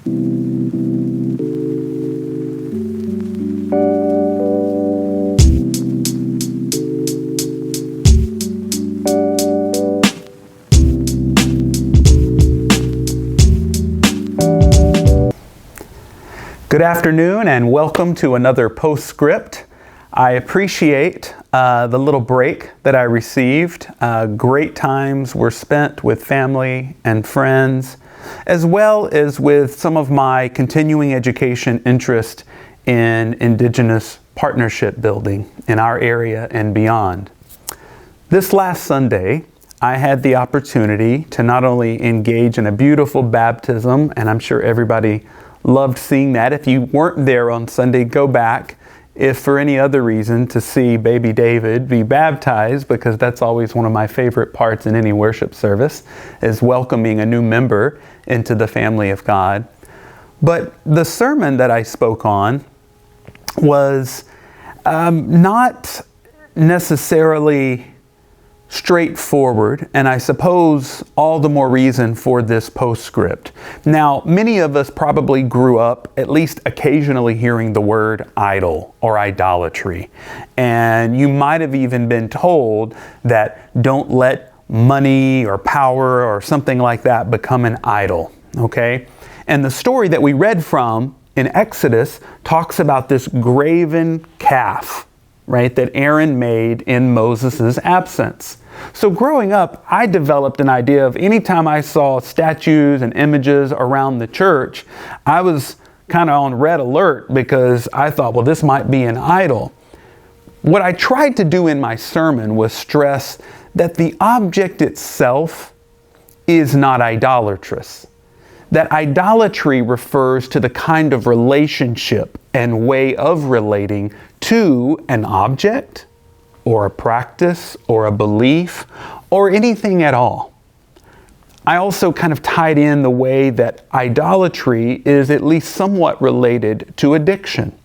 Good afternoon and welcome to another Postscript. I appreciate the little break that I received. Great times were spent with family and friends, as well as with some of my continuing education interest in Indigenous partnership building in our area and beyond. This last Sunday, I had the opportunity to not only engage in a beautiful baptism, and I'm sure everybody loved seeing that. If you weren't there on Sunday, go back, if for any other reason, to see baby David be baptized, because that's always one of my favorite parts in any worship service, is welcoming a new member into the family of God. But the sermon that I spoke on was not necessarily straightforward, and I suppose all the more reason for this postscript. Now, many of us probably grew up at least occasionally hearing the word idol or idolatry, and you might have even been told that don't let money or power or something like that become an idol, okay? And the story that we read from in Exodus talks about this graven calf, right, that Aaron made in Moses' absence. So growing up, I developed an idea of anytime I saw statues and images around the church, I was kind of on red alert because I thought, well, this might be an idol. What I tried to do in my sermon was stress that the object itself is not idolatrous. That idolatry refers to the kind of relationship and way of relating to an object or a practice or a belief or anything at all. I also kind of tied in the way that idolatry is at least somewhat related to addiction.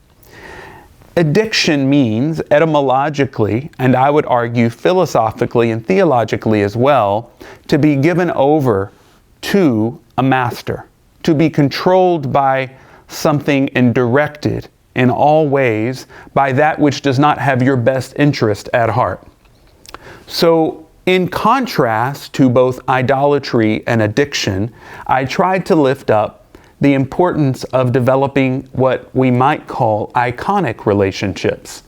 Addiction means etymologically, and I would argue philosophically and theologically as well, to be given over to a master, to be controlled by something and directed in all ways by that which does not have your best interest at heart. So, in contrast to both idolatry and addiction, I tried to lift up the importance of developing what we might call iconic relationships.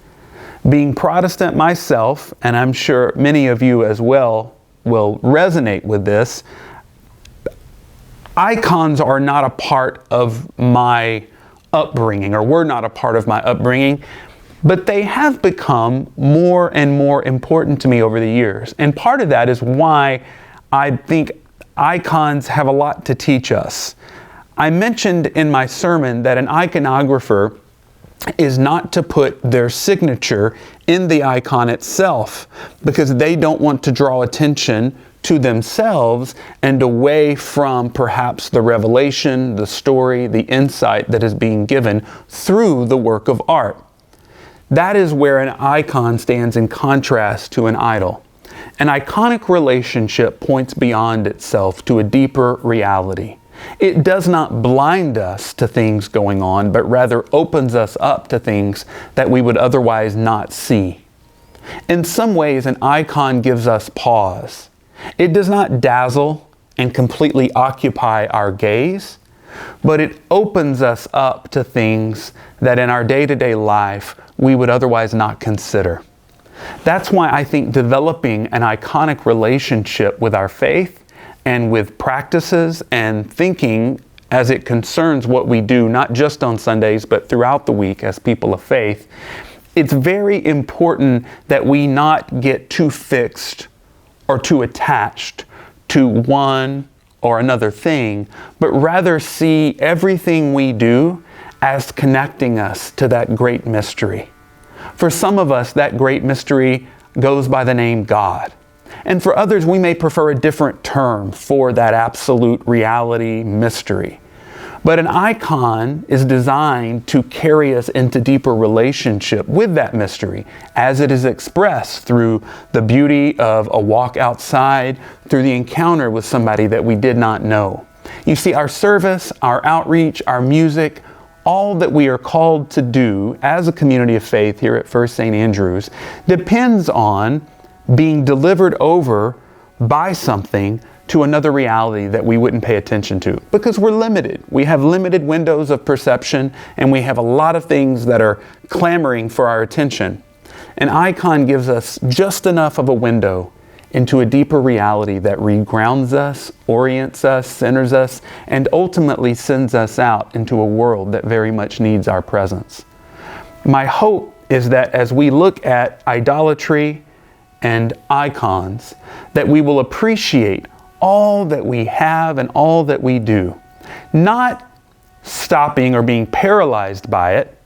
Being Protestant myself, and I'm sure many of you as well will resonate with this, icons are not a part of my upbringing, or were not a part of my upbringing, but they have become more and more important to me over the years. And part of that is why I think icons have a lot to teach us. I mentioned in my sermon that an iconographer is not to put their signature in the icon itself because they don't want to draw attention to themselves and away from perhaps the revelation, the story, the insight that is being given through the work of art. That is where an icon stands in contrast to an idol. An iconic relationship points beyond itself to a deeper reality. It does not blind us to things going on, but rather opens us up to things that we would otherwise not see. In some ways, an icon gives us pause. It does not dazzle and completely occupy our gaze, but it opens us up to things that in our day-to-day life we would otherwise not consider. That's why I think developing an iconic relationship with our faith and with practices and thinking as it concerns what we do, not just on Sundays, but throughout the week as people of faith, it's very important that we not get too fixed or too attached to one or another thing, but rather see everything we do as connecting us to that great mystery. For some of us, that great mystery goes by the name God. And for others, we may prefer a different term for that absolute reality mystery. But an icon is designed to carry us into deeper relationship with that mystery as it is expressed through the beauty of a walk outside, through the encounter with somebody that we did not know, You see, our service, our outreach, our music, all that we are called to do as a community of faith here at First St. Andrews depends on being delivered over by something to another reality that we wouldn't pay attention to, because we're limited. We have limited windows of perception, and we have a lot of things that are clamoring for our attention. An icon gives us just enough of a window into a deeper reality that regrounds us, orients us, centers us, and ultimately sends us out into a world that very much needs our presence. My hope is that as we look at idolatry and icons, that we will appreciate all that we have and all that we do, not stopping or being paralyzed by it,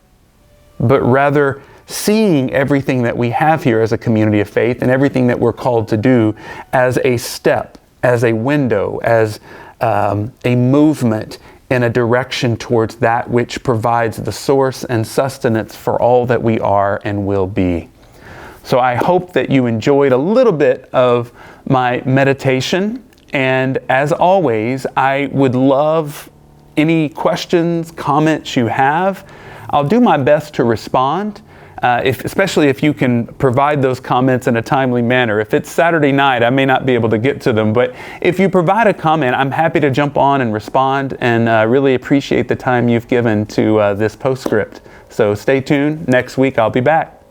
but rather seeing everything that we have here as a community of faith and everything that we're called to do as a step, as a window, as a movement in a direction towards that which provides the source and sustenance for all that we are and will be. So I hope that you enjoyed a little bit of my meditation. And as always, I would love any questions, comments you have. I'll do my best to respond. Especially if you can provide those comments in a timely manner. If it's Saturday night, I may not be able to get to them, but if you provide a comment, I'm happy to jump on and respond, and really appreciate the time you've given to this postscript. So stay tuned. Next week, I'll be back.